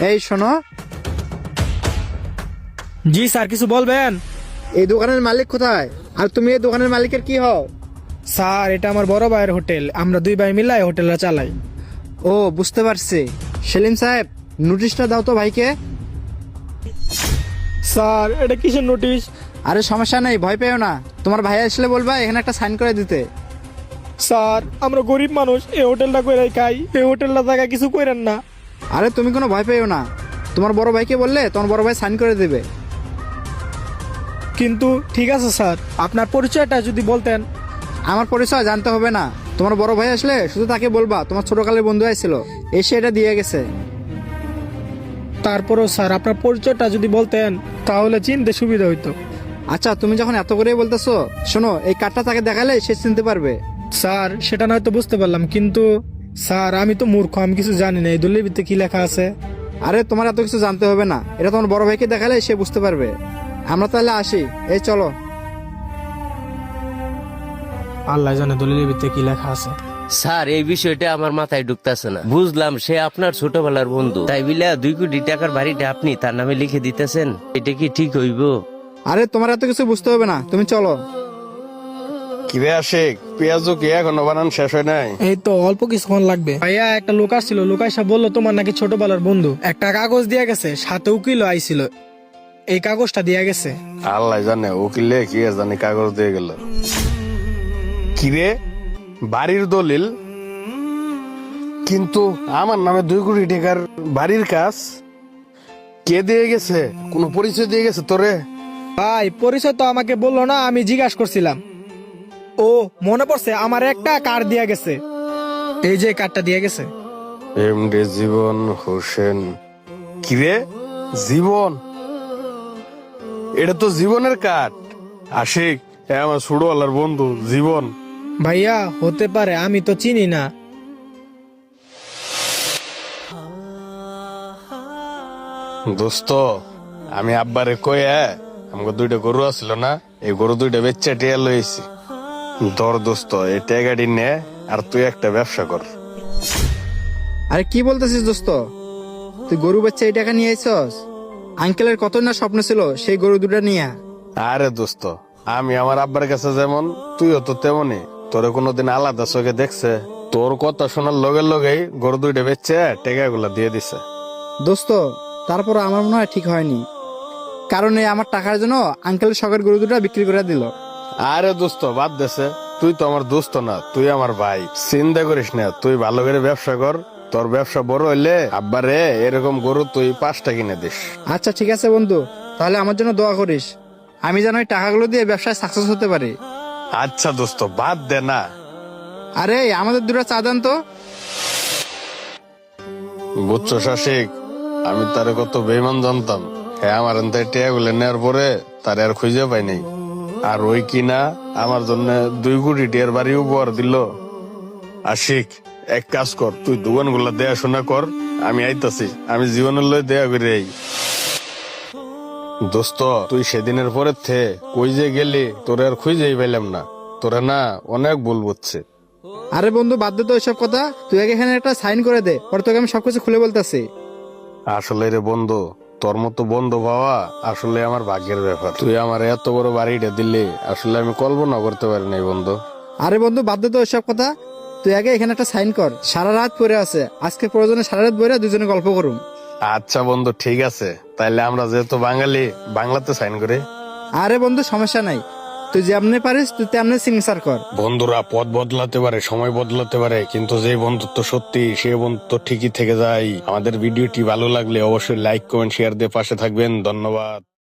এই শোনো, জি স্যার, কিছু বলবেন? এই দোকানের মালিক কোথায়, আর তুমি এই দোকানের মালিকের কি হও? স্যার, এটা আমার বড় ভাইয়ের হোটেল, আমরা দুই ভাই মিলাই হোটেলটা চালাই। ও, বুঝতে পারছি। সেলিম সাহেব, নোটিশটা দাও তো ভাইকে। স্যার, এটা কিসের নোটিশ? আরে সমস্যা নেই, ভয় পেও না। তোমার ভাই আসলে বলবা এখানে একটা সাইন করে দিতে। স্যার, আমরা গরিব মানুষ, এই হোটেলটা করে খাই, এই হোটেলটা জায়গা কিছু করেন না। আরে তুমি কোনো ভয় পেও না, তোমার বড় ভাইকে বললে তোমার বড় ভাই সাইন করে দেবে। কিন্তু ঠিক আছে স্যার, আপনার পরিচয়টা যদি বলতেন। আমার পরিচয় জানতে হবে না, তোমার বড় ভাই আসলে শুধু তাকে বলবা তোমার ছোটকালের বন্ধু আইছিল, এসে এটা দিয়ে গেছে। তারপরও স্যার, আপনার পরিচয়টা যদি বলতেন তাহলে চিনতে সুবিধা হইতো। আচ্ছা, তুমি যখন এত করেই বলতেছো, শোনো, এই কার্ডটা তাকে দেখালে সে চিনতে পারবে। স্যার, সেটা নয়তো বুঝতে পারলাম, কিন্তু স্যার আমি তো মূর্খ, আমি কিছু জানি না এই দলিলের ভিতরে কি লেখা আছে। আরে তোমার এত কিছু জানতে হবে না, এটা তোমার বড় ভাইকে দেখালে সে বুঝতে পারবে। আমরা তাহলে আসি, এই চলো। আল্লাহ জানে দলিলের ভিতরে কি লেখা আছে। স্যার, এই বিষয়টা আমার মাথায় ঢুকতেছে না। বুঝলাম সে আপনার ছোটবেলার বন্ধু, তাই বিলা 2 কোটি টাকার বাড়িটা আপনি তার নামে লিখে দিতেছেন, এটা কি ঠিক হইব? আরে তোমার এত কিছু বুঝতে হবে না, তুমি চলো। কিরে আশিক, পেঁয়াজও কি এখনো বানান শেষ হয় নাই? এই তো অল্প কিছুক্ষণ লাগবে। ভাইয়া, একটা লোক আসছিল, লোক এসে বললো তোমার নাকি ছোটবেলার বন্ধু, একটা কাগজ দিয়ে গেছে, সাথে উকিলও আইছিল, এই কাগজটা দিয়ে গেছে। আল্লাহ জানে উকিলে কি জানি কাগজ দিয়ে গেল। কিরে, বাড়ির দলিল, কিন্তু আমার নামে 2 কোটি টাকার বাড়ির কাজ কে দিয়ে গেছে? কোন পরিচয় দিয়ে গেছে তোরে? ভাই, পরিচয় তো আমাকে বললো না, আমি জিজ্ঞাসা করছিলাম। ও, মনে পড়ছে, আমার একটা কার্ড দিয়ে গেছে, এই যে কার্ডটা দিয়ে গেছে। এমডি জীবন হোসেন। কিরে, জীবন? এটা তো জীবনের কার্ড। আশিক, এ আমার ছোটবেলার বন্ধু জীবন। ভাইয়া, হতে পারে, আমি তো চিনি না। দোস্ত, আমি আব্বারে কয়ে আমাকে 2টা গরু আসছিল না, এই গরু 2টা বেচে টিয়া লইছি। ধর দোস্ত, এই টাকাটি নে, আর তুই একটা ব্যবসা কর। আরে কি বলতেছিস দোস্ত, তুই গরু বাচ্চা এই টাকা নিয়ে আইছস? আঙ্কেলের কত না স্বপ্ন ছিল সেই গরু দুটা নিয়ে। আরে দোস্ত, আমি আমার আব্বার কাছে যেমন, তুইও তো তেমনই। তোরে কোনোদিন আলাদা চোখে দেখছে? তোর কথা শোনার লগে লগেই গরু 2টা বেচে টাকাগুলা দিয়ে দিছে। দোস্ত, তারপর আমার মনে হয় ঠিক হয়নি, কারণ এই আমার টাকার জন্য আঙ্কেলের শখের গরু দুটা বিক্রি করে দিল। আরে দোস্ত, বাদ দেছে, তুই তো আমার দোস্ত না, তুই আমার ভাই। চিন্তা করিস না, তুই ভালো করে ব্যবসা কর। তোর ব্যবসা বড় হইলে আব্বারে এরকম গরু তুই 5টা কিনে দিস। আচ্ছা ঠিক আছে বন্ধু, তাহলে আমার জন্য দোয়া করিস, আমি যেন এই টাকাগুলো দিয়ে ব্যবসায় সাকসেস হতে পারি। আচ্ছা দোস্ত, বাদ দে না। আরে আমাদের দুটা চা দেন তো। বুঝছো শাসিক, আমি তারে কত বেইমান জানতাম। হ্যাঁ, আমার টিয়াগুলো নেওয়ার পরে তারে আর খুঁজে পাই নাই। আর ওই কিনা আমার জন্য 2 কোটি টিয়ার বাড়ি উপহার দিল। আশিক, এক কাজ কর, তুই দোকানগুলা দেখাশোনা কর, আমি আইতাছি, আমি জীবনের লয় দেয়া করে আই। দোস্ত, তুই সেদিনের পরে থে কই যে গেলি, তোরে আর খুঁজেই পাইলাম না। তোরা না অনেক ভুল বুঝছে। আরে বন্ধু, বাদ দে তো এসব কথা, তুই আগে এখানে একটা সাইন করে দে, পরে তোকে আমি সবকিছু খুলে বলতেছি। আসলে রে বন্ধু, তোর মতো বন্ধু পাওয়া আসলে আমার ভাগ্যের ব্যাপার। তুই আমার এত বড় বাড়িটা দিলি, আসলে আমি কল্পনা করতে পারি নাই বন্ধু। আরে বন্ধু, বাদ দে তো এসব কথা, তুই আগে এখানে একটা সাইন কর। সারা রাত পড়ে আছে, আজকে প্রয়োজনে সারা রাত বইরা দুজনে গল্প করুম। আচ্ছা বন্ধু, ঠিক আছে, তাইলে আমরা যেহেতু বাঙালি, বাংলাতে সাইন করি। আরে বন্ধু, সমস্যা নাই, তুই যেমনি পারিস তুই তেমনি সিগনেচার কর। বন্ধুরা পথ বদলাতে পারে, সময় বদলাতে পারে, কিন্তু যে বন্ধুত্ব সত্যি সে বন্ধুত্ব ঠিকই থেকে যায়। আমাদের ভিডিওটি ভালো লাগলে অবশ্যই লাইক, কমেন্ট, শেয়ার দিয়ে পাশে থাকবেন। ধন্যবাদ।